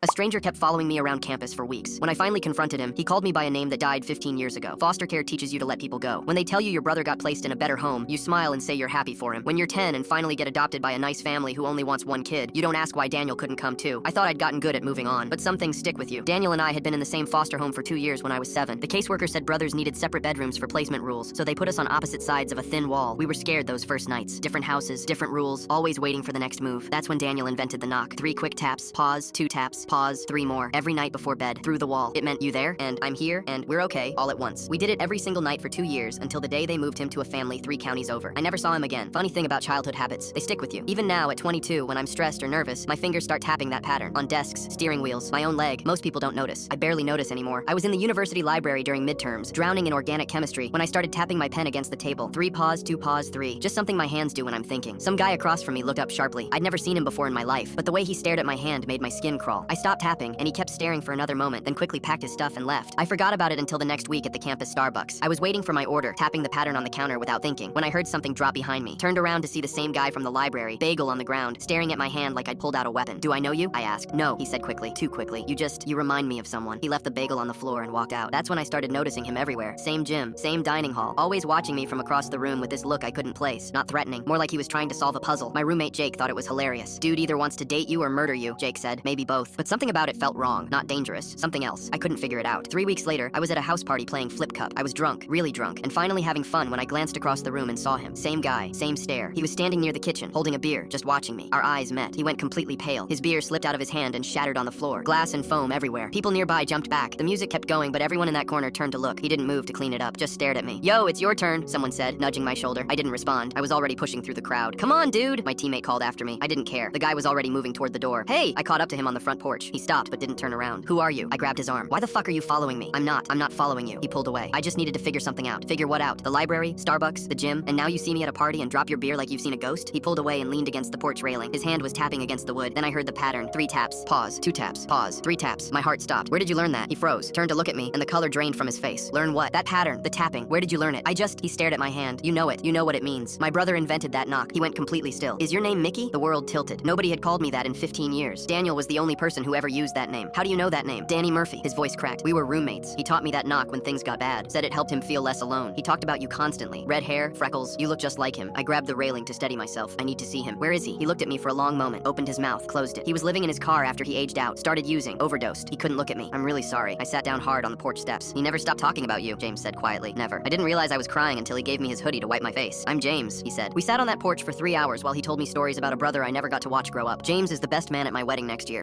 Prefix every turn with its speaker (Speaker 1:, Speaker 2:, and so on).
Speaker 1: A stranger kept following me around campus for weeks. When I finally confronted him, he called me by a name that died 15 years ago. Foster care teaches you to let people go. When they tell you your brother got placed in a better home, you smile and say you're happy for him. When you're 10 and finally get adopted by a nice family who only wants one kid, you don't ask why Daniel couldn't come too. I thought I'd gotten good at moving on, but some things stick with you. Daniel and I had been in the same foster home for 2 years when I was 7. The caseworker said brothers needed separate bedrooms for placement rules, so they put us on opposite sides of a thin wall. We were scared those first nights. Different houses, different rules, always waiting for the next move. That's when Daniel invented the knock. 3 quick taps, pause, 2 taps, pause, 3 more. Every night before bed, through the wall. It meant you there, and I'm here, and we're okay, all at once. We did it every single night for 2 years until the day they moved him to a family 3 counties over. I never saw him again. Funny thing about childhood habits, they stick with you. Even now at 22, when I'm stressed or nervous, my fingers start tapping that pattern. On desks, steering wheels, my own leg. Most people don't notice. I barely notice anymore. I was in the university library during midterms, drowning in organic chemistry, when I started tapping my pen against the table. 3 pause, 2 pause, 3. Just something my hands do when I'm thinking. Some guy across from me looked up sharply. I'd never seen him before in my life, but the way he stared at my hand made my skin crawl. I stopped tapping, and he kept staring for another moment, then quickly packed his stuff and left. I forgot about it until the next week at the campus Starbucks. I was waiting for my order, tapping the pattern on the counter without thinking, when I heard something drop behind me. Turned around to see the same guy from the library, bagel on the ground, staring at my hand like I'd pulled out a weapon. Do I know you? I asked. No, he said quickly, too quickly. You remind me of someone. He left the bagel on the floor and walked out. That's when I started noticing him everywhere. Same gym, same dining hall, always watching me from across the room with this look I couldn't place. Not threatening, more like he was trying to solve a puzzle. My roommate Jake thought it was hilarious. Dude either wants to date you or murder you, Jake said. Maybe both. But something about it felt wrong, not dangerous. Something else. I couldn't figure it out. 3 weeks later, I was at a house party playing flip cup. I was drunk, really drunk, and finally having fun when I glanced across the room and saw him. Same guy, same stare. He was standing near the kitchen, holding a beer, just watching me. Our eyes met. He went completely pale. His beer slipped out of his hand and shattered on the floor. Glass and foam everywhere. People nearby jumped back. The music kept going, but everyone in that corner turned to look. He didn't move to clean it up, just stared at me. Yo, it's your turn, someone said, nudging my shoulder. I didn't respond. I was already pushing through the crowd. Come on, dude, my teammate called after me. I didn't care. The guy was already moving toward the door. Hey, I caught up to him on the front porch. He stopped, but didn't turn around. Who are you? I grabbed his arm. Why the fuck are you following me? I'm not following you. He pulled away. I just needed to figure something out. Figure what out? The library, Starbucks, the gym, and now you see me at a party and drop your beer like you've seen a ghost? He pulled away and leaned against the porch railing. His hand was tapping against the wood. Then I heard the pattern. 3 taps, pause, 2 taps, pause, 3 taps. My heart stopped. Where did you learn that? He froze, turned to look at me, and the color drained from his face. Learn what? That pattern, the tapping. Where did you learn it? He stared at my hand. You know it. You know what it means. My brother invented that knock. He went completely still. Is your name Mickey? The world tilted. Nobody had called me that in 15 years. Daniel was the only person who ever used that name. How do you know that name? Danny Murphy. His voice cracked. We were roommates. He taught me that knock when things got bad. Said it helped him feel less alone. He talked about you constantly. Red hair, freckles. You look just like him. I grabbed the railing to steady myself. I need to see him. Where is he? He looked at me for a long moment, opened his mouth, closed it. He was living in his car after he aged out, started using, overdosed. He couldn't look at me. I'm really sorry. I sat down hard on the porch steps. He never stopped talking about you, James said quietly. Never. I didn't realize I was crying until he gave me his hoodie to wipe my face. I'm James, he said. We sat on that porch for 3 hours while he told me stories about a brother I never got to watch grow up. James is the best man at my wedding next year.